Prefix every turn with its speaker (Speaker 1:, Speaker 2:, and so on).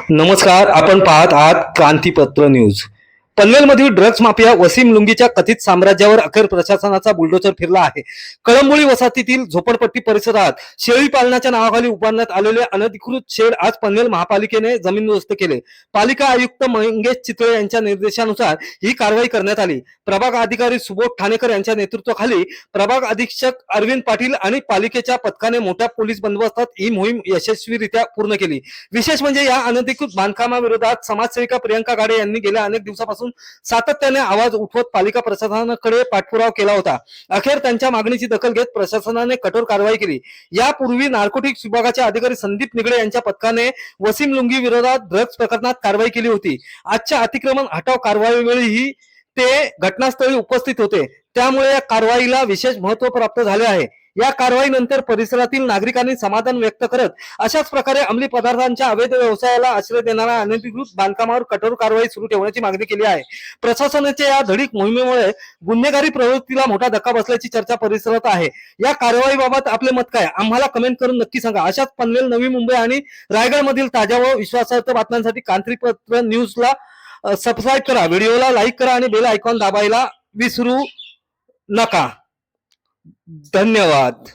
Speaker 1: नमस्कार. आपण पाहत आहात क्रांतीपत्र न्यूज. पनवेलमधील ड्रग्ज माफिया वसीम लुंगीच्या कथित साम्राज्यावर अखेर प्रशासनाचा बुलडोजर फिरला आहे. कळंबोळी वसाहतीतील झोपडपट्टी परिसरात शेळी पालनाच्या नावाखाली उभारण्यात आलेले अनधिकृत शेड आज पनवेल महापालिकेने जमीनदोस्त केले. पालिका आयुक्त मंगेश चितळे यांच्या निर्देशानुसार ही कारवाई करण्यात आली. प्रभाग अधिकारी सुबोध ठाणेकर यांच्या नेतृत्वाखाली प्रभाग अधीक्षक अरविंद पाटील आणि पालिकेच्या पथकाने मोठ्या पोलीस बंदोबस्तात ही मोहीम यशस्वीरित्या पूर्ण केली. विशेष म्हणजे या अनधिकृत बांधकामाविरोधात समाजसेविका प्रियंका गाडे यांनी गेल्या अनेक दिवसापासून सातत्याने आवाज उठवत पालिका प्रशासनाकडे पाठपुरावा केला होता. अखेर त्यांच्या मागणीची दखल घेत प्रशासनाने कठोर कारवाई केली. यापूर्वी नार्कोटिक्स विभागाचे अधिकारी संदीप निगडे यांच्या पथकाने वसीम लुंगी विरोधात ड्रग्ज प्रकरणात कारवाई केली होती. आजच्या अतिक्रमण हटाव कारवाईवेळीही ते घटनास्थळी उपस्थित होते. त्यामुळे या कारवाईला विशेष महत्त्व प्राप्त झाले आहे. या कारवाईनंतर परिसरातील नागरिकांनी समाधान व्यक्त करत अशाच प्रकारे अंमली पदार्थांच्या अवैध व्यवसायाला आश्रय देणाऱ्या अनधिकृत बांधकामावर कठोर कारवाई सुरू ठेवण्याची मागणी केली आहे. प्रशासनाच्या या धडक मोहिमेमुळे गुन्हेगारी प्रवृत्तीला मोठा धक्का बसल्याची चर्चा परिसरात आहे. या कारवाईबाबत आपले मत काय? आम्हाला कमेंट करून नक्की सांगा. अशाच पनवेल, नवी मुंबई आणि रायगड मधील ताज्या व विश्वासार्ह बातम्यांसाठी क्रांतीपत्र न्यूजला सबस्क्राईब करा, व्हिडिओला लाईक करा आणि बेल आयकॉन दाबायला विसरू नका. धन्यवाद.